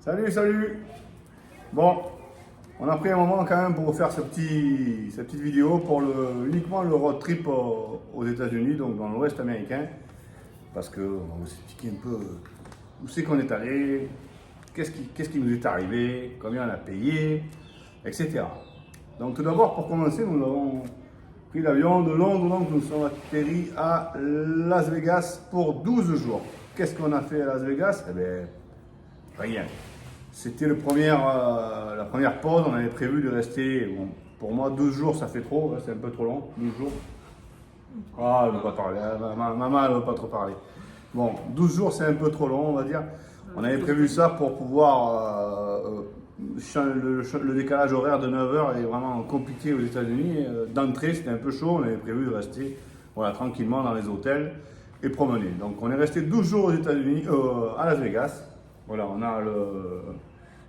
Salut, salut. Bon, on a pris un moment quand même pour faire cette petite vidéo pour uniquement le road trip aux États-Unis, donc dans l'Ouest américain, parce qu'on va vous expliquer un peu où c'est qu'on est allé, qu'est-ce qui nous est arrivé, combien on a payé, etc. Donc tout d'abord, pour commencer, nous avons pris l'avion de Londres, donc nous sommes atterris à Las Vegas pour 12 jours. Qu'est-ce qu'on a fait à Las Vegas? Eh bien, rien. C'était la première pause, on avait prévu de rester, bon, pour moi 12 jours ça fait trop, c'est un peu trop long, 12 jours. Ah, elle ne veut pas parler, maman elle ne veut pas trop parler. Bon, 12 jours c'est un peu trop long on va dire. On avait prévu ça pour pouvoir, le décalage horaire de 9 heures est vraiment compliqué aux États-Unis. D'entrée c'était un peu chaud, on avait prévu de rester voilà, tranquillement dans les hôtels et promener. Donc on est resté 12 jours aux États-Unis, à Las Vegas. Voilà, on a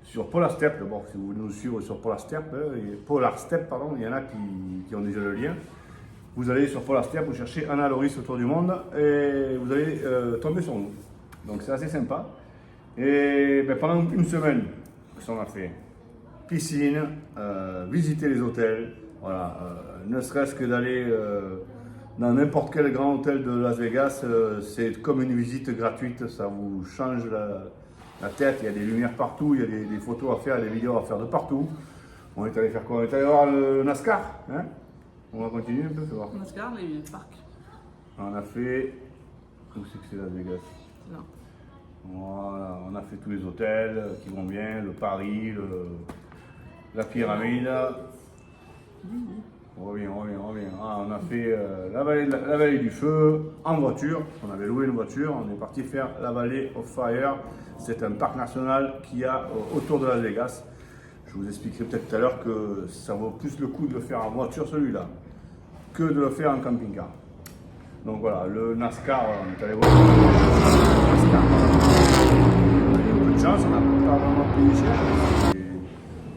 sur Polar Step, d'abord, si vous voulez nous suivre sur Polar Step, pardon, il y en a qui ont déjà le lien. Vous allez sur Polar Step, vous cherchez Anna Loris autour du monde et vous allez tomber sur nous. Donc c'est assez sympa. Et ben, pendant une semaine, ça on a fait piscine, visiter les hôtels, voilà, ne serait-ce que d'aller dans n'importe quel grand hôtel de Las Vegas, c'est comme une visite gratuite, ça vous change la tête, il y a des lumières partout, il y a des photos à faire, des vidéos à faire de partout. On est allé faire quoi? On est allé voir le NASCAR, hein? On va continuer un peu, fais voir. NASCAR, les parcs. On a fait... Où c'est que c'est Las Vegas? Là. Voilà, on a fait tous les hôtels qui vont bien, le Paris, la pyramide. On revient. Ah, on a fait la vallée du feu en voiture. On avait loué une voiture. On est parti faire la vallée of Fire. C'est un parc national qu'il y a autour de Las Vegas. Je vous expliquerai peut-être tout à l'heure que ça vaut plus le coup de le faire en voiture celui-là que de le faire en camping-car. Donc voilà, le NASCAR, on est allé voir. Le NASCAR, on a eu un peu de chance, on n'a pas vraiment payé cher.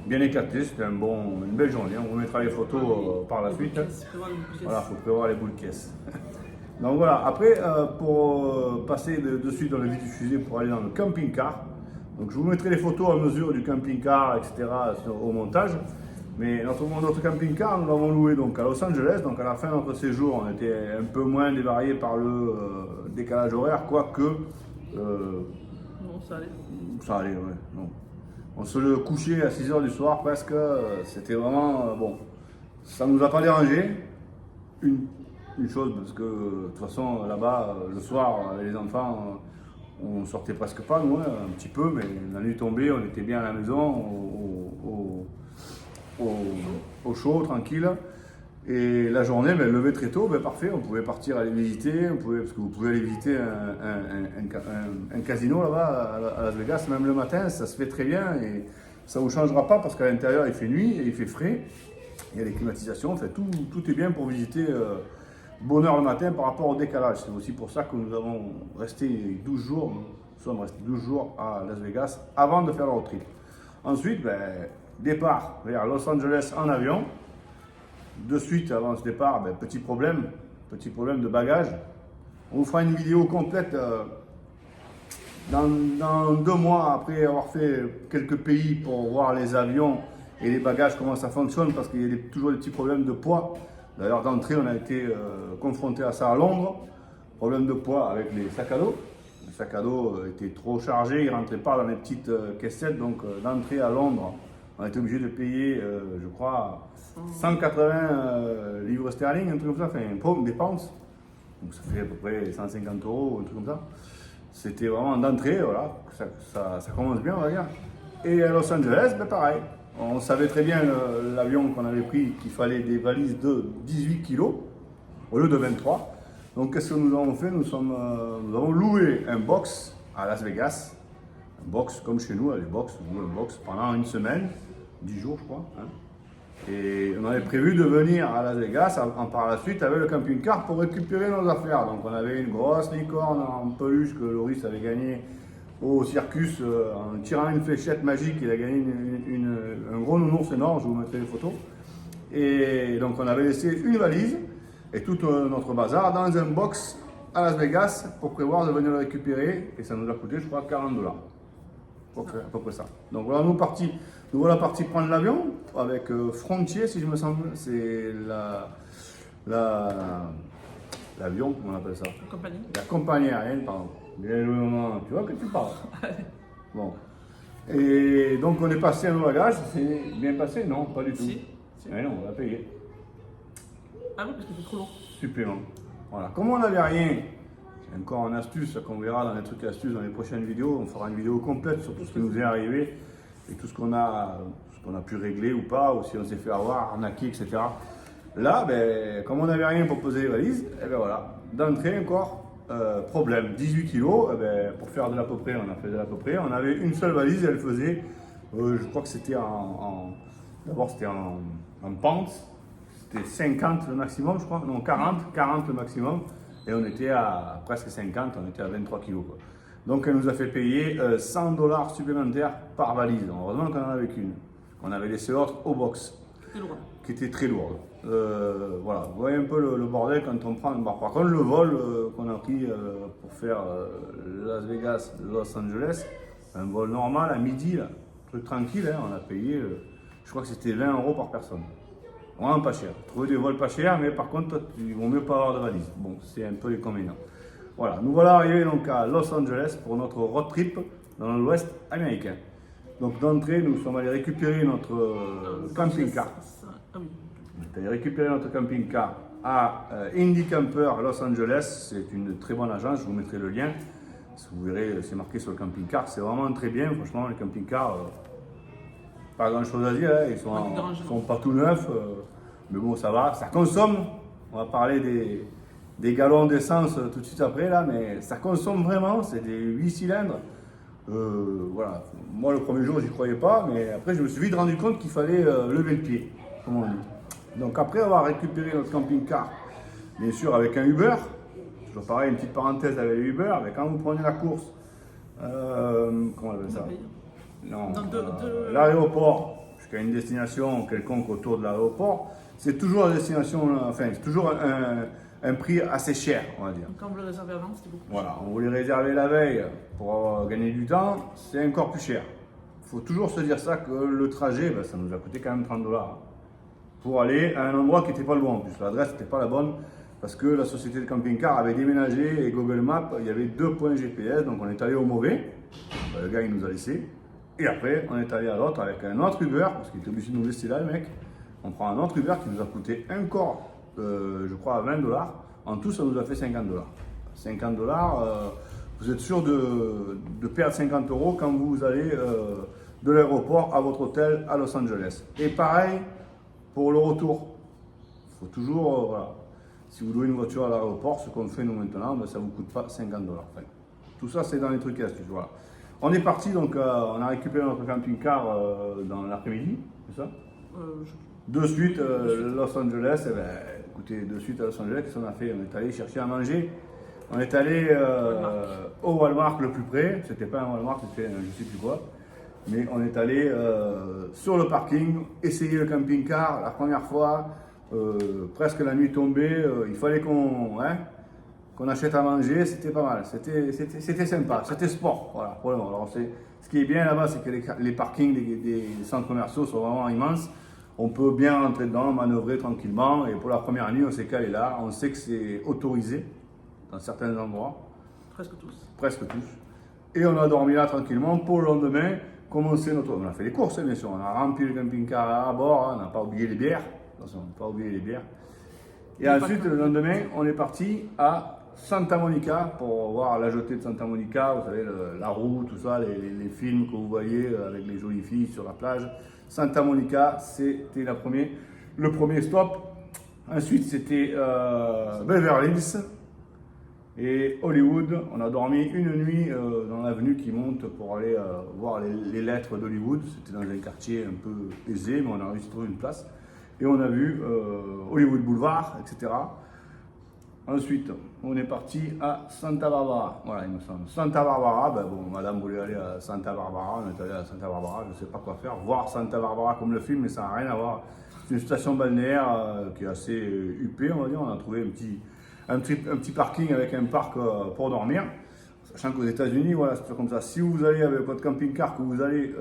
Bien éclaté, c'était une belle journée. On vous mettra les photos par la suite. Voilà, il faut prévoir les boules de caisse. Donc voilà, après, pour passer de suite dans le vif du sujet, pour aller dans le camping-car, donc je vous mettrai les photos à mesure du camping-car, etc. au montage. Mais notre camping-car, nous l'avons loué donc à Los Angeles. Donc à la fin de notre séjour, on était un peu moins dévarié par le décalage horaire, quoique. Non, ça allait. Ça allait, ouais. Non. On se le couchait à 6 h du soir presque, c'était vraiment bon. Ça ne nous a pas dérangé, une chose, parce que de toute façon là-bas, le soir, avec les enfants, on sortait presque pas, nous, un petit peu, mais la nuit tombée, on était bien à la maison, au chaud, tranquille. Et la journée, ben, lever très tôt, ben, parfait, on pouvait partir aller visiter, parce que vous pouvez aller visiter un casino là-bas à Las Vegas, même le matin, ça se fait très bien et ça ne vous changera pas parce qu'à l'intérieur il fait nuit et il fait frais, il y a des climatisations, fait, tout est bien pour visiter bonne heure le matin par rapport au décalage. C'est aussi pour ça que nous avons resté 12 jours, nous sommes restés 12 jours à Las Vegas avant de faire le road trip. Ensuite, ben, départ vers Los Angeles en avion. De suite, avant ce départ, ben, petit problème de bagages. On vous fera une vidéo complète dans 2 mois après avoir fait quelques pays pour voir les avions et les bagages, comment ça fonctionne, parce qu'il y a toujours des petits problèmes de poids. D'ailleurs, d'entrée, on a été confronté à ça à Londres. Problème de poids avec les sacs à dos. Les sacs à dos étaient trop chargés, ils ne rentraient pas dans les petites caissettes. Donc, d'entrée à Londres, on a été obligé de payer, je crois, 180 livres sterling, un truc comme ça, enfin des pounds. Donc ça fait à peu près 150 €, un truc comme ça. C'était vraiment d'entrée, voilà, ça commence bien, on va dire. Et à Los Angeles, ben pareil. On savait très bien l'avion qu'on avait pris qu'il fallait des valises de 18 kg au lieu de 23. Donc qu'est-ce que nous avons fait? Nous avons loué un box à Las Vegas. Un box comme chez nous, les box, on loue un box pendant une semaine. 10 jours, je crois. Hein. Et on avait prévu de venir à Las Vegas par la suite avec le camping-car pour récupérer nos affaires. Donc on avait une grosse licorne en peluche que Loris avait gagnée au circus en tirant une fléchette magique. Il a gagné un gros nounours énorme, je vous mettrai les photos. Et donc on avait laissé une valise et tout notre bazar dans un box à Las Vegas pour prévoir de venir le récupérer. Et ça nous a coûté, je crois, 40 $. À peu près ça. Donc voilà, nous voilà partis prendre l'avion avec Frontier, si je me semble. C'est l'avion, comment on appelle ça? La compagnie. La compagnie aérienne, pardon. Bien le moment, tu vois que tu parles. Bon. Et donc on est passé à nos bagages, c'est bien passé? Non, pas du tout. Si. Mais non, on l'a payé. Ah oui, parce que c'est trop long. Supplément. Voilà. Comme on n'avait rien, c'est encore une astuce qu'on verra dans les trucs astuces dans les prochaines vidéos. On fera une vidéo complète sur tout ce qui nous est arrivé et tout ce qu'on a pu régler ou pas, ou si on s'est fait avoir, arnaquer, etc. Là, ben, comme on n'avait rien pour poser les valises, et ben voilà, d'entrée encore, problème, 18 kilos, pour faire de l'à peu près, on a fait de l'à peu près, on avait une seule valise et elle faisait, je crois que c'était d'abord c'était en pente, c'était 50 le maximum, je crois, non 40 le maximum, et on était à presque 50, on était à 23 kilos, quoi. Donc elle nous a fait payer 100 $ supplémentaires par valise. Heureusement qu'on en avait qu'une. On avait laissé l'autre au box, C'est lourd. qui était très lourde. Voilà, vous voyez un peu le bordel quand on prend. Par contre, le vol qu'on a pris pour faire Las Vegas, Los Angeles, un vol normal à midi, là, truc tranquille, hein, on a payé, je crois que c'était 20 € par personne. Vraiment pas cher. Trouver des vols pas chers, mais par contre, il vaut mieux pas avoir de valise. Bon, c'est un peu l'inconvénient. Voilà, nous voilà arrivés donc à Los Angeles pour notre road trip dans l'ouest américain. Donc d'entrée, nous sommes allés récupérer notre camping-car. Ah oui. On est allé récupérer notre camping-car à Indy Camper Los Angeles. C'est une très bonne agence, je vous mettrai le lien. Vous verrez, c'est marqué sur le camping-car. C'est vraiment très bien, franchement, les camping-cars, pas grand-chose à dire. Hein. Ils sont pas tout neufs, mais bon, ça va, ça consomme. On va parler des gallons d'essence tout de suite après, là, mais ça consomme vraiment. C'est des 8 cylindres. Voilà. Moi, le premier jour, j'y croyais pas, mais après, je me suis vite rendu compte qu'il fallait lever le pied, comme on dit. Donc, après avoir récupéré notre camping-car, bien sûr, avec un Uber, toujours pareil, une petite parenthèse avec le Uber, mais quand vous prenez la course, comment on appelle ça? Non, l'aéroport jusqu'à une destination quelconque autour de l'aéroport, c'est toujours la destination, enfin, c'est toujours un prix assez cher, on va dire. Quand vous le réservez avant, c'était beaucoup plus Voilà, on voulait réserver la veille pour gagner du temps, c'est encore plus cher. Il faut toujours se dire ça, que le trajet, ça nous a coûté quand même 30 $ pour aller à un endroit qui n'était pas le bon. En plus, l'adresse n'était pas la bonne parce que la société de camping-car avait déménagé et Google Maps, il y avait 2 points GPS, donc on est allé au mauvais. Le gars, il nous a laissé. Et après, on est allé à l'autre avec un autre Uber, parce qu'il était obligé de nous laisser là, le mec. On prend un autre Uber qui nous a coûté encore, je crois, 20 $. En tout, ça nous a fait 50 $. 50 $, vous êtes sûr de perdre 50 € quand vous allez de l'aéroport à votre hôtel à Los Angeles. Et pareil pour le retour. Il faut toujours, voilà, si vous louez une voiture à l'aéroport, ce qu'on fait nous maintenant, ça ne vous coûte pas 50 $. Enfin, tout ça, c'est dans les trucs et astuces. Voilà. On est parti, donc on a récupéré notre camping-car dans l'après-midi, c'est ça? De suite, Los Angeles, écoutez, de suite à Los Angeles, qu'est-ce qu'on a fait? On est allé chercher à manger. On est allé au Walmart le plus près. C'était pas un Walmart, c'était je sais plus quoi. Mais on est allé sur le parking, essayer le camping-car la première fois. Presque la nuit tombée, il fallait qu'on achète à manger, c'était pas mal, c'était sympa, c'était sport, voilà, pour le moment. Alors, ce qui est bien là-bas, c'est que les parkings des centres commerciaux sont vraiment immenses. On peut bien rentrer dedans, manœuvrer tranquillement, et pour la première nuit, on s'est calé là. On sait que c'est autorisé dans certains endroits. Presque tous. Presque tous. Et on a dormi là tranquillement pour le lendemain, commencer notre... On a fait les courses, bien sûr, on a rempli le camping-car à bord, on n'a pas oublié les bières. Attention, on n'a pas oublié les bières. Et ensuite, le lendemain, on est parti à Santa Monica pour voir la jetée de Santa Monica, vous savez, la roue, tout ça, les films que vous voyez avec les jolies filles sur la plage. Santa Monica, c'était le premier stop. Ensuite, c'était Beverly Hills et Hollywood. On a dormi une nuit dans l'avenue qui monte pour aller voir les lettres d'Hollywood. C'était dans un quartier un peu aisé, mais on a réussi à trouver une place. Et on a vu Hollywood Boulevard, etc. Ensuite, on est parti à Santa Barbara. Voilà, il me semble. Santa Barbara, madame voulait aller à Santa Barbara. On est allé à Santa Barbara, je ne sais pas quoi faire. Voir Santa Barbara comme le film, mais ça n'a rien à voir. C'est une station balnéaire qui est assez huppée, on va dire. On a trouvé un petit parking avec un parc pour dormir. Sachant qu'aux États-Unis, voilà, c'est toujours comme ça. Si vous allez avec votre camping-car, que vous allez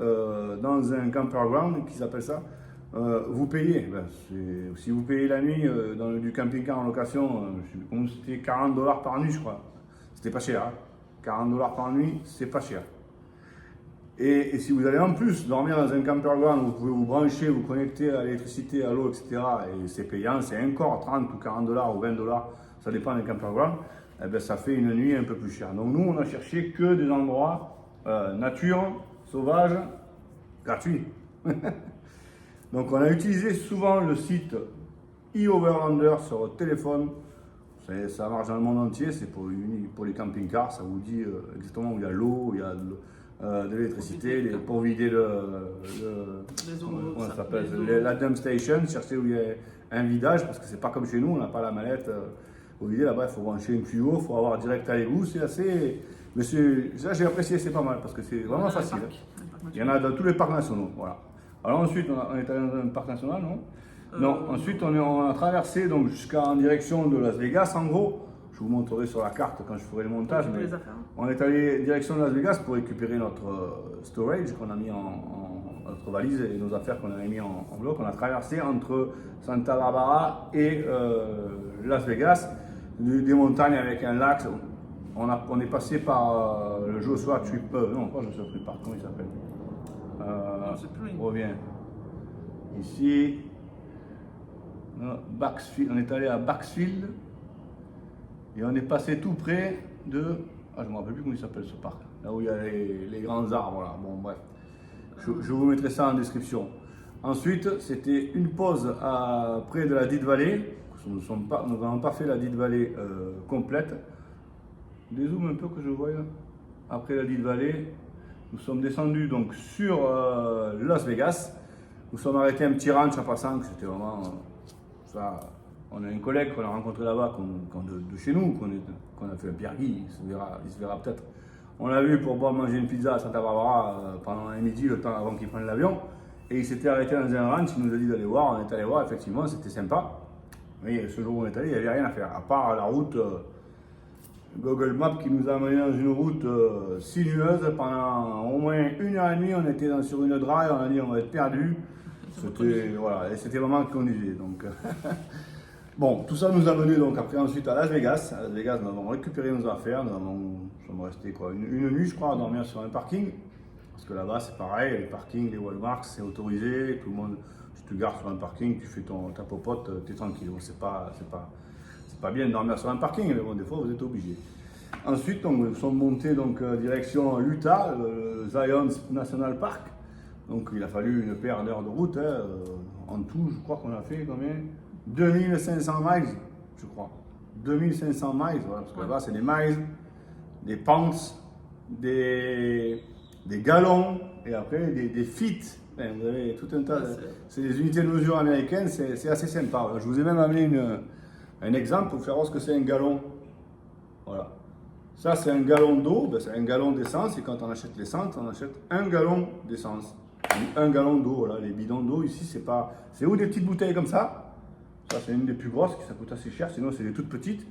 dans un camper-ground, qui s'appelle ça, vous payez. Ben, si vous payez la nuit dans du camping-car en location, c'était 40 dollars par nuit, je crois. C'était pas cher. Hein. 40 dollars par nuit, c'est pas cher. Et si vous allez en plus dormir dans un camper-ground, vous pouvez vous brancher, vous connecter à l'électricité, à l'eau, etc. Et c'est payant, c'est encore 30 ou 40 dollars ou 20 dollars, ça dépend des camper-grounds. Eh bien, ça fait une nuit un peu plus chère. Donc nous, on a cherché que des endroits nature, sauvage, gratuits. Donc on a utilisé souvent le site eOverlander sur votre téléphone. Ça marche dans le monde entier, c'est pour les camping-cars, ça vous dit exactement où il y a l'eau, il y a de l'électricité, pour vider comment ça s'appelle, la dump station, chercher où il y a un vidage, parce que c'est pas comme chez nous, on n'a pas la mallette. Au vider là-bas, il faut brancher un tuyau, il faut avoir direct à l'égout, c'est assez. Mais ça, j'ai apprécié, c'est pas mal parce que c'est vraiment facile. Il y en a dans tous les parcs nationaux. Voilà. Alors ensuite, on est allé dans un parc national, non? Non, ensuite on a traversé donc jusqu'en direction de Las Vegas, en gros. Je vous montrerai sur la carte quand je ferai le montage. Mais on est allé direction de Las Vegas pour récupérer notre storage qu'on a mis notre valise et nos affaires qu'on avait mis en bloc. On a traversé entre Santa Barbara et Las Vegas, des montagnes avec un lac. On est passé par le Joshua Trip, non pas Joshua Trip Park, comment il s'appelle? Reviens. Ici, on est allé à Baxfield et on est passé tout près de. Ah, je ne me rappelle plus comment il s'appelle ce parc, là où il y a les grands arbres. Là. Bon, bref, je vous mettrai ça en description. Ensuite, c'était une pause près de la Death Valley. Nous n'avons pas fait la Death Valley complète. Dézoome un peu que je voie. Après la Death Valley, nous sommes descendus donc sur Las Vegas. Nous sommes arrêtés un petit ranch en passant, que c'était vraiment ça. On a un collègue qu'on a rencontré là-bas, de chez nous, qu'on a fait un Pierre-Guy, il se verra peut-être. On l'a vu pour boire manger une pizza à Santa Barbara pendant un midi, le temps avant qu'il prenne l'avion. Et il s'était arrêté dans un ranch, il nous a dit d'aller voir, on est allé voir, effectivement, c'était sympa. Mais ce jour où on est allé, il n'y avait rien à faire, à part la route Google Maps qui nous a amené dans une route sinueuse pendant au moins 1h30. On était sur une drive, on a dit on va être perdu. C'était vraiment conduisait. Donc, bon, tout ça nous a mené donc après ensuite à Las Vegas. À Las Vegas, nous avons récupéré nos affaires. Nous sommes restés une nuit, je crois, à dormir sur un parking. Parce que là-bas, c'est pareil, les parkings, les Walmart, c'est autorisé. Tout le monde, si tu gares sur un parking, tu fais ta popote, tu es tranquille. C'est pas bien de dormir sur un parking, mais bon, des fois, vous êtes obligé. Ensuite, donc, nous sommes montés donc, direction l'Utah, le Zion National Park. Donc, il a fallu une paire d'heures de route. Hein. En tout, je crois qu'on a fait combien? 2500 miles, je crois. 2500 miles, voilà, parce que là-bas, c'est des miles, des pounds, des gallons, et après des feet. Enfin, vous avez tout un tas. C'est des unités de mesure américaines, c'est assez sympa. Je vous ai même amené un exemple pour faire voir ce que c'est un gallon. Voilà. Ça, c'est un gallon d'eau, ben, c'est un gallon d'essence, et quand on achète l'essence, on achète un gallon d'essence. Un gallon d'eau, voilà, les bidons d'eau ici, c'est où des petites bouteilles comme ça. Ça, c'est une des plus grosses, qui ça coûte assez cher, sinon c'est des toutes petites.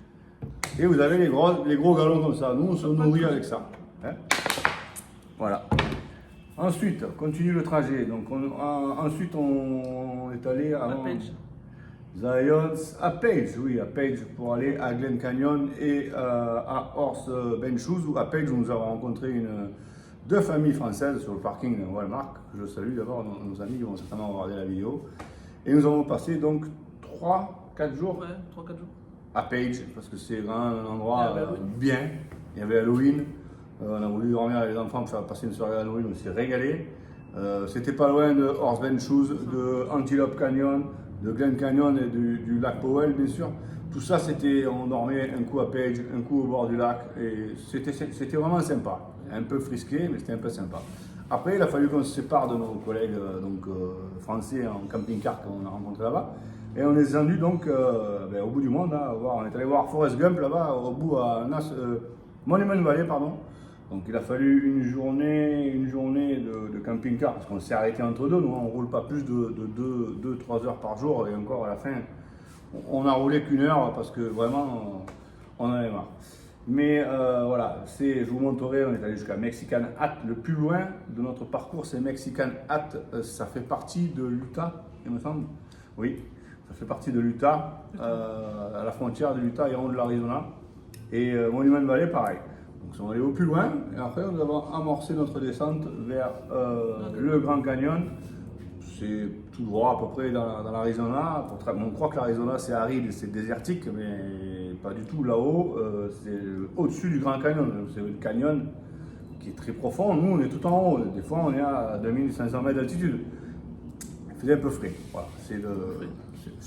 Et vous avez les gros galons comme ça. Nous, on se nourrit avec ça. Hein, voilà. Ensuite, continue le trajet. Donc, ensuite, on est allé à Zion, à Page, pour aller à Glen Canyon et à Horse Benchouse, où à Page, nous avons rencontré deux familles françaises sur le parking de Walmart, que je salue d'abord, nos amis qui vont certainement regarder la vidéo. Et nous avons passé donc 3-4 jours à Page, parce que c'est vraiment un endroit bien. Il y avait Halloween. On a voulu dormir avec les enfants pour faire passer une soirée Halloween, on s'est régalé. C'était pas loin de Horse Benchouse, de Antelope Canyon, de Glen Canyon et du lac Powell, bien sûr. Tout ça, on dormait un coup à Page, un coup au bord du lac, et c'était vraiment sympa. Un peu frisqué, mais c'était un peu sympa. Après, il a fallu qu'on se sépare de nos collègues français en camping-car qu'on a rencontrés là-bas. Et on est descendu donc au bout du monde. Hein, on est allé voir Forrest Gump là-bas, au bout à Monument Valley, pardon. Donc il a fallu une journée de camping-car, parce qu'on s'est arrêté entre deux. Nous, on ne roule pas plus de 2-3 heures par jour, et encore à la fin, on a roulé qu'1 heure, parce que vraiment, on en avait marre. Mais voilà, je vous montrerai, on est allé jusqu'à Mexican Hat. Le plus loin de notre parcours, c'est Mexican Hat. Ça fait partie de l'Utah, il me semble. Oui, ça fait partie de l'Utah, à la frontière de l'Utah et en haut de l'Arizona. Et Monument Valley, pareil. Donc, on est allé au plus loin. Et après, nous avons amorcé notre descente vers le Grand Canyon. C'est tout droit à peu près dans l'Arizona. On croit que l'Arizona c'est aride, c'est désertique, mais pas du tout. Là-haut, c'est au-dessus du Grand Canyon. C'est un canyon qui est très profond. Nous, on est tout en haut. Des fois, on est à 2500 mètres d'altitude. Il faisait un peu frais. Voilà,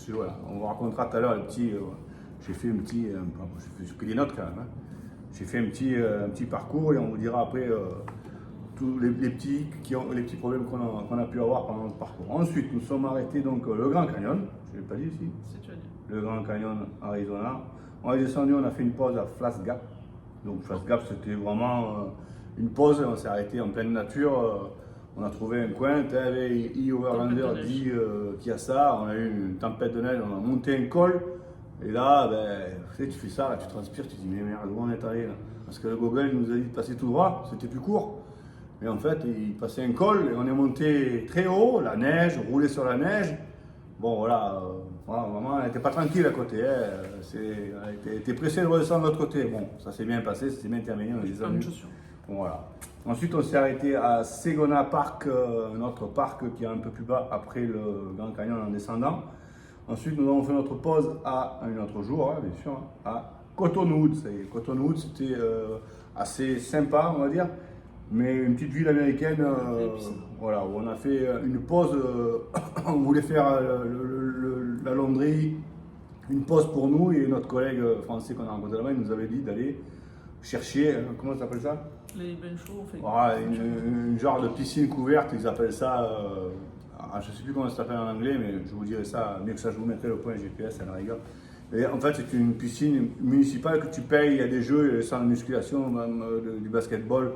voilà. On vous racontera tout à l'heure le petit. J'ai fait un petit. J'ai pris des notes quand même. Hein. J'ai fait un petit parcours et on vous dira après. Tous les petits problèmes qu'on a pu avoir pendant le parcours. Ensuite, nous sommes arrêtés donc le Grand Canyon, je ne l'ai pas dit ici, le Grand Canyon Arizona. On est descendu, on a fait une pause à Flash Gap. Donc Flash Gap, c'était vraiment une pause, on s'est arrêté en pleine nature. On a trouvé un coin, E. Overlander dit qu'il y a ça, on a eu une tempête de neige, on a monté un col. Et là, tu fais ça, là, tu transpires, tu te dis mais merde, où on est allé là? Parce que le Google nous a dit de passer tout droit, c'était plus court. Et en fait, il passait un col et on est monté très haut, la neige, roulé sur la neige. Bon, voilà, vraiment, elle n'était pas tranquille à côté. Hein. Elle était pressée de redescendre de l'autre côté. Bon, ça s'est bien passé, c'était bien terminé. On est descendu. Bon, voilà. Ensuite, on s'est arrêté à Segona Park, notre parc qui est un peu plus bas après le Grand Canyon en descendant. Ensuite, nous avons fait notre pause à un autre jour, hein, bien sûr, à Cottonwood. Cottonwood, c'était assez sympa, on va dire. Mais une petite ville américaine, voilà, où on a fait une pause, on voulait faire la laundrie, une pause pour nous et notre collègue français qu'on a rencontré là-bas, il nous avait dit d'aller chercher, comment ça s'appelle ça? Les bains chauds, voilà, une genre de piscine couverte, ils appellent ça, je ne sais plus comment ça s'appelle en anglais, mais je vous dirai ça, mieux que ça, je vous mettrai le point GPS à la rigueur. Et en fait, c'est une piscine municipale que tu payes, il y a des jeux, il y a des centres de musculation, même du basketball.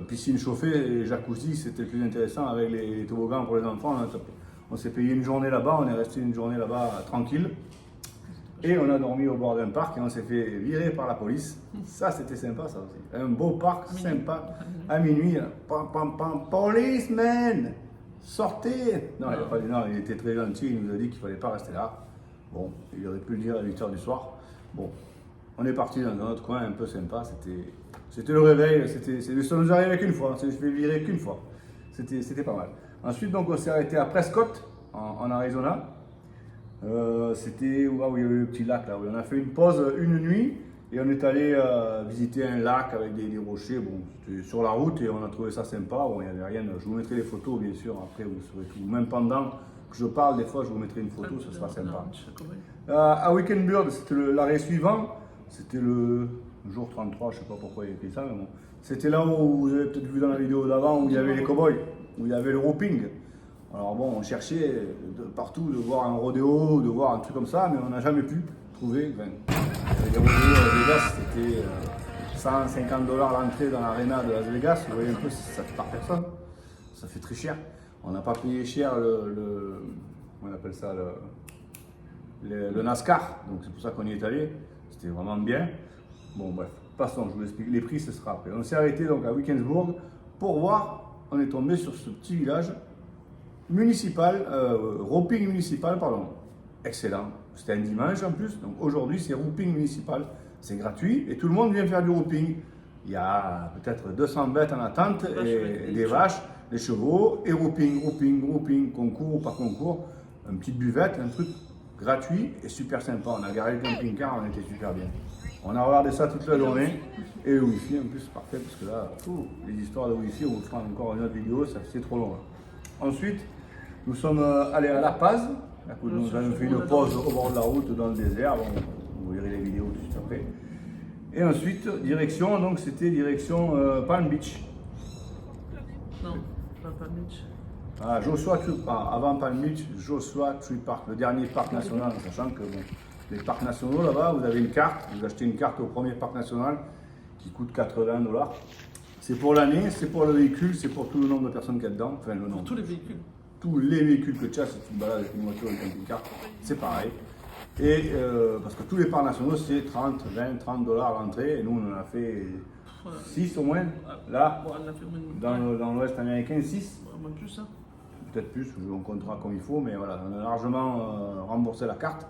Piscine chauffée et jacuzzi, c'était le plus intéressant avec les toboggans pour les enfants. On s'est payé une journée là-bas, on est resté une journée là-bas tranquille et on a dormi au bord d'un parc et on s'est fait virer par la police. Ça, c'était sympa, ça aussi. Un beau parc sympa à minuit. Pam, pam, pam, policeman, sortez! Non, il n'a pas dit non, il était très gentil, il nous a dit qu'il ne fallait pas rester là. Bon, il aurait pu le dire à 8 h du soir. Bon, on est parti dans un autre coin un peu sympa, c'était le réveil, ça nous arrivait qu'une fois, je vais virer qu'une fois. C'était pas mal. Ensuite, donc, on s'est arrêté à Prescott, en Arizona. C'était où il y avait le petit lac là. On a fait une pause une nuit et on est allé visiter un lac avec des rochers. Bon, c'était sur la route et on a trouvé ça sympa. Bon, il n'y avait rien. Je vous mettrai les photos, bien sûr, après vous saurez tout. Même pendant que je parle, des fois, je vous mettrai une photo, ça sera sympa. À Weekend Bird, c'était l'arrêt suivant. C'était le jour 33, je ne sais pas pourquoi il a écrit ça, mais bon. C'était là où vous avez peut-être vu dans la vidéo d'avant, où il y avait les cow-boys, où il y avait le roping. Alors bon, on cherchait partout de voir un rodéo, de voir un truc comme ça, mais on n'a jamais pu trouver. Les rodéos à Las Vegas, c'était 150 $ l'entrée dans l'aréna de Las Vegas. Vous voyez un peu, ça fait par personne. Ça fait très cher. On n'a pas payé cher on appelle ça le NASCAR, donc c'est pour ça qu'on y est allé. C'était vraiment bien. Bon bref, passons, je vous explique. Les prix, ce sera après. On s'est arrêté donc à Wilkinsburg pour voir, on est tombé sur ce petit village municipal, roping municipal, pardon. Excellent. C'était un dimanche en plus, donc aujourd'hui c'est roping municipal. C'est gratuit et tout le monde vient faire du roping. Il y a peut-être 200 bêtes en attente et des vaches, des chevaux et roping, concours ou pas concours. Une petite buvette, un truc gratuit et super sympa. On a garé le camping-car, on était super bien. On a regardé ça toute la journée. Et le wifi en plus, c'est parfait parce que là, les histoires de wifi, on vous fera encore une autre vidéo, c'est trop long. Là. Ensuite, nous sommes allés à La Paz. Nous avons fait une pause au bord de la route dans le désert. Bon, vous verrez les vidéos tout de suite après. Et ensuite, direction, donc c'était direction Palm Beach. Non, pas Palm Beach. Ah, Joshua Tree Park, avant Palm Beach, Joshua Tree Park, le dernier parc national, sachant que bon, les parcs nationaux là-bas, vous avez une carte, vous achetez une carte au premier parc national qui coûte 80 $. C'est pour l'année, c'est pour le véhicule, c'est pour tout le nombre de personnes qu'il y a dedans, enfin le nombre. Tous les véhicules. Tous les véhicules que tu as, si tu te balades avec une voiture et un camping-car, c'est pareil. Et parce que tous les parcs nationaux, c'est 30, 20, 30 dollars l'entrée. Et nous, on en a fait Voilà. 6 au moins. Là, Bon, on a fait une... dans l'Ouest américain, 6. Moins plus, hein. Peut-être plus, on comptera comme il faut, mais voilà, on a largement remboursé la carte.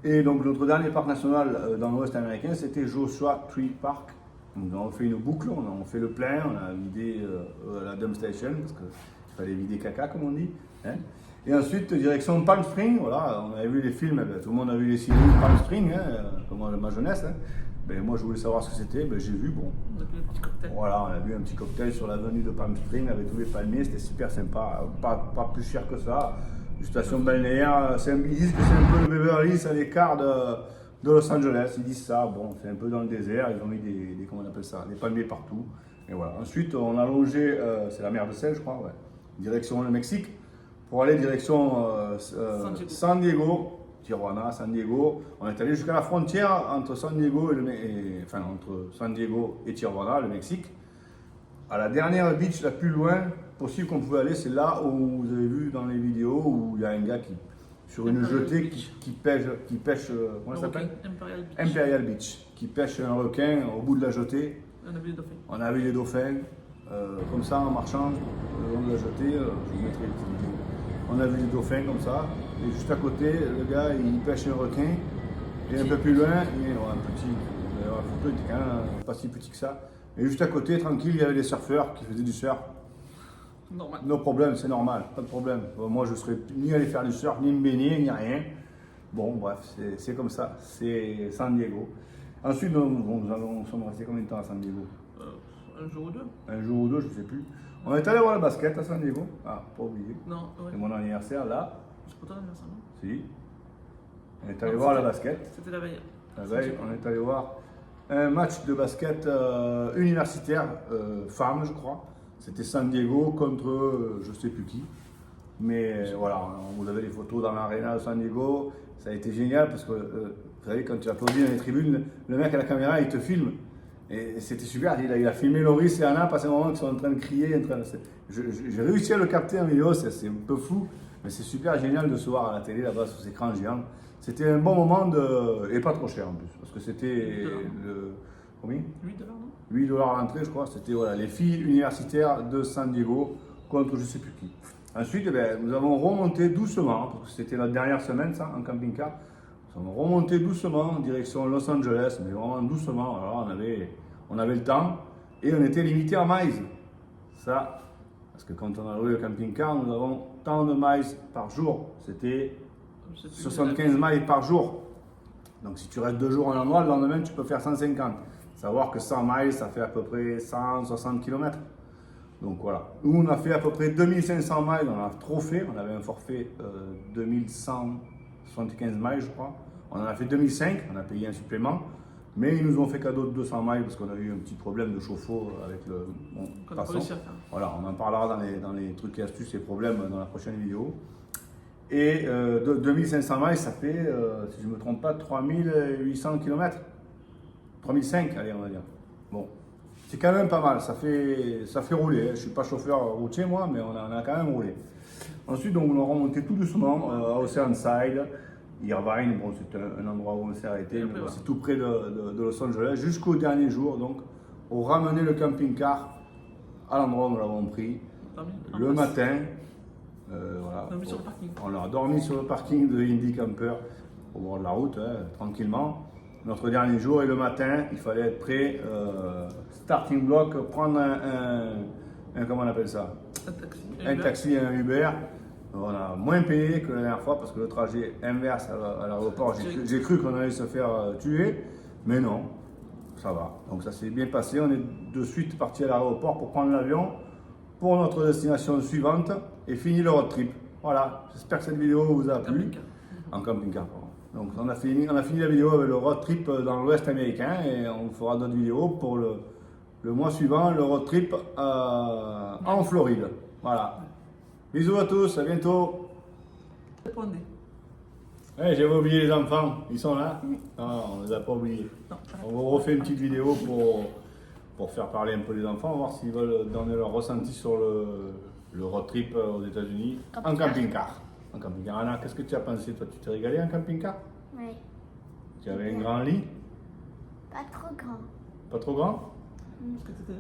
Et donc notre dernier parc national dans l'Ouest américain, c'était Joshua Tree Park. Donc, on a fait une boucle, on a fait le plein, on a vidé la dump station, parce qu'il fallait vider caca, comme on dit. Hein. Et ensuite, direction Palm Springs, voilà, on avait vu les films, tout le monde a vu les séries Palm Springs, hein, comme ma jeunesse. Hein. Ben, moi, je voulais savoir ce que c'était, ben, j'ai vu, bon. On a pris un petit cocktail. Voilà, on a bu un petit cocktail sur l'avenue de Palm Springs avec tous les palmiers, c'était super sympa, pas plus cher que ça. Une station balnéaire, ils disent que c'est un peu le Beverly Hills à l'écart de Los Angeles, ils disent ça, bon, c'est un peu dans le désert, ils ont mis comment on appelle ça, des palmiers partout. Et voilà. Ensuite, on a longé, c'est la mer de Seine, je crois, ouais, direction le Mexique, pour aller direction San Diego. Tijuana, San Diego. On est allé jusqu'à la frontière entre San Diego entre San Diego et Tijuana, le Mexique. À la dernière beach la plus loin possible qu'on pouvait aller, c'est là où vous avez vu dans les vidéos où il y a un gars qui, sur une jetée, qui pêche, comment ça s'appelle? Imperial Beach. Imperial Beach, qui pêche un requin au bout de la jetée. On a vu les dauphins. On a vu les dauphins, comme ça en marchant le long de la jetée, je vous mettrai les petites vidéos. On a vu les dauphins comme ça, et juste à côté, le gars il pêche un requin, et un peu plus loin, il y a un petit, d'ailleurs la photo était quand même pas si petit que ça, et juste à côté, tranquille, il y avait des surfeurs qui faisaient du surf. Normal. No problème, c'est normal, pas de problème. Moi je serais ni allé faire du surf, ni me baigner, ni rien. Bon, bref, c'est comme ça, c'est San Diego. Ensuite, nous sommes restés combien de temps à San Diego? Un jour ou deux. Un jour ou deux, je ne sais plus. On est allé voir le basket à San Diego. Ah, pas oublié. Non, ouais. C'est mon anniversaire là. C'est pour ton anniversaire, non? Si. On est allé Non, voir le c'était- basket. C'était la veille. La veille, on est allé voir un match de basket universitaire, femmes, je crois. C'était San Diego contre je ne sais plus qui. Mais voilà, vous avez les photos dans l'aréna de San Diego. Ça a été génial parce que, vous savez, quand tu applaudis dans les tribunes, le mec à la caméra, il te filme. Et c'était super, il a filmé Loris et Anna, passé un moment qu'ils sont en train de crier. J'ai réussi à le capter en vidéo, c'est un peu flou, mais c'est super génial de se voir à la télé là-bas sur ces écrans géants. C'était un bon moment et pas trop cher en plus, parce que c'était le. Combien? 8 dollars, non? 8 dollars à l'entrée, je crois. C'était voilà, les filles universitaires de San Diego contre je sais plus qui. Ensuite, eh ben, nous avons remonté doucement, parce que c'était la dernière semaine, ça, en camping-car. Nous avons remonté doucement en direction Los Angeles, mais vraiment doucement. Alors, on avait le temps et on était limité en miles. Ça, parce que quand on a loué le camping-car, nous avons tant de miles par jour. C'était Je sais plus, 75 miles par jour. Donc, si tu restes 2 jours à un endroit, le lendemain, tu peux faire 150. Savoir que 100 miles, ça fait à peu près 160 km. Donc voilà. Nous, on a fait à peu près 2500 miles, on a trop fait. On avait un forfait 2175 miles, je crois. On en a fait 2005, on a payé un supplément. Mais ils nous ont fait cadeau de 200 miles parce qu'on a eu un petit problème de chauffe-eau avec le. Bon, Qu'on a pas passons. réussi à faire. Voilà, on en parlera dans les trucs et astuces et problèmes dans la prochaine vidéo. Et 2500 miles, ça fait, si je ne me trompe pas, 3800 km. 3005, allez, on va dire. Bon, c'est quand même pas mal, ça fait rouler. Je ne suis pas chauffeur routier, moi, mais on a quand même roulé. Ensuite, donc, on a remonté tout doucement à Oceanside, Irvine, bon, c'est un endroit où on s'est arrêté, mais bon, c'est tout près de Los Angeles, jusqu'au dernier jour. Donc, on ramenait le camping-car à l'endroit où nous l'avons pris, le matin. Voilà, On a dormi sur le parking. on a dormi sur le parking de Indy Camper au bord de la route, tranquillement. Notre dernier jour et le matin, il fallait être prêt, starting block, prendre un comment on appelle ça? Un taxi. Un taxi et un Uber. On a moins payé que la dernière fois parce que le trajet inverse à l'aéroport, j'ai cru qu'on allait se faire tuer, mais non, ça va. Donc ça s'est bien passé. On est de suite parti à l'aéroport pour prendre l'avion pour notre destination suivante et finir le road trip. Voilà, j'espère que cette vidéo vous a plu. En camping-car, pardon. Donc on a fini la vidéo avec le road trip dans l'Ouest américain et on fera d'autres vidéos pour le mois suivant, le road trip en Floride. Voilà. Bisous à tous, à bientôt. Répondez. Ouais, j'avais oublié les enfants, ils sont là? Non, on ne les a pas oubliés. Non, On vous refait une petite vidéo pour faire parler un peu les enfants, voir s'ils veulent donner leur ressenti sur le road trip aux États-Unis en camping-car. En camping-car. Anna, qu'est-ce que tu as pensé? Toi, tu t'es régalé en camping-car? Ouais. Tu avais un grand lit, Pas trop grand. pas trop grand. Est-ce que t'étais là?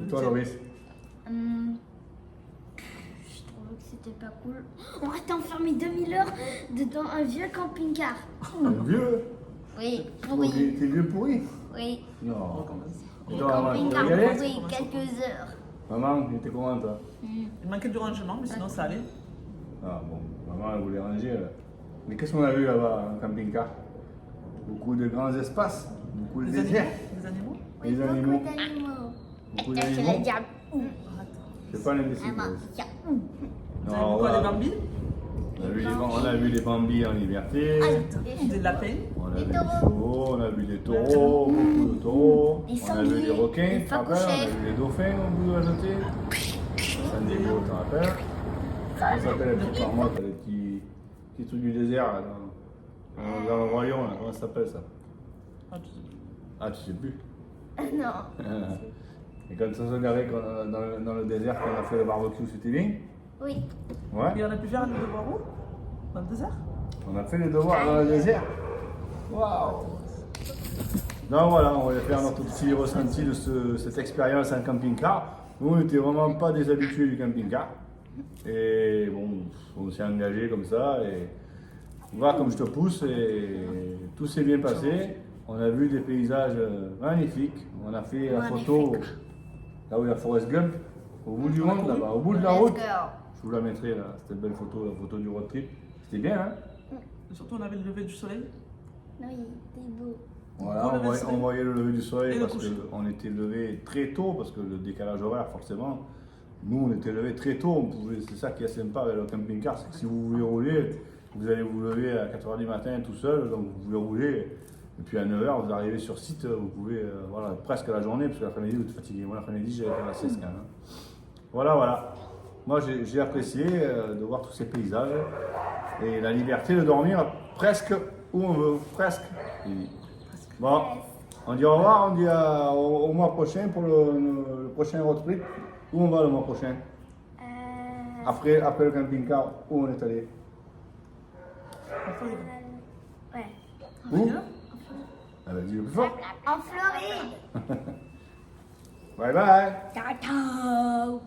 Et toi, Loris? Je trouvais que c'était pas cool. On restait enfermé 2000 heures dedans un vieux camping-car. Un vieux? Oui, T'es pourri. vieux pourri? Oui, On Non. recommence. Et le toi, maman, tu camping-car vas y aller? pourri, quelques heures. Maman, tu étais comment, toi? Il manquait du rangement, mais sinon ça allait. Ah bon, maman, elle voulait ranger. Là. Mais qu'est-ce qu'on a vu là-bas, en camping-car? Beaucoup de grands espaces, beaucoup de Les déserts. animaux? Les animaux? Oui, Les animaux. beaucoup d'animaux. Beaucoup Attends, je d'animaux. vais dire. C'est pas l'imbécile. Maman, Loris. tiens. Vous avez vu quoi, voilà. des bambis? On a vu les bambis en liberté. Des lapins? On a Des vu des taureaux. chevaux, on a vu des taureaux, beaucoup de taureaux. Des On a vu des sangliers, requins, des tu te rappelles? On a phacochets. vu les dauphins au bout de la jetée. San Diego, tu te rappelles? Comment ça s'appelle les petites marmottes, les petits trucs du désert là, dans le royaume, là, comment ça s'appelle ça? Ah, tu sais plus. Ah, tu sais plus. Non. Et quand on s'est garé dans le désert, qu'on a fait le barbecue, c'était bien? Oui. Ouais. Et on a pu faire les devoirs où? Dans le désert? On a fait les devoirs dans le désert. Waouh! Donc voilà, on va faire notre petit ressenti de cette expérience en camping-car. Nous, on n'était vraiment pas des habitués du camping-car. Et bon, on s'est engagé comme ça. Et voilà, comme je te pousse, et tout s'est bien passé. On a vu des paysages magnifiques. On a fait la photo là où il y a Forrest Gump, au bout du monde, là-bas, au bout de la Let's route. go. Je vous la mettrai là, cette belle photo, la photo du road trip. C'était bien, hein? Et surtout, on avait le lever du soleil. Oui, c'est beau. Voilà, Pour le lever du on soleil. voyait le lever du soleil Et le parce coucher. qu'on était levé très tôt, parce que le décalage horaire, forcément, nous on était levé très tôt. C'est ça qui est sympa avec le camping-car, c'est que si vous voulez rouler, vous allez vous lever à 4h du matin tout seul, donc vous pouvez rouler. Et puis à 9h, vous arrivez sur site, vous pouvez, voilà, presque la journée, parce que l'après-midi vous êtes fatigué. Moi l'après-midi, j'avais fait la sieste quand même. Voilà, voilà. Moi j'ai apprécié de voir tous ces paysages et la liberté de dormir presque où on veut, presque. Et bon, on dit au revoir, on dit au mois prochain pour le prochain road trip. Où on va le mois prochain? Après le camping-car, où on est allé? Ouais. Où? Ah bah, dis-le plus fort. En Floride. Bye bye. Ciao, ciao.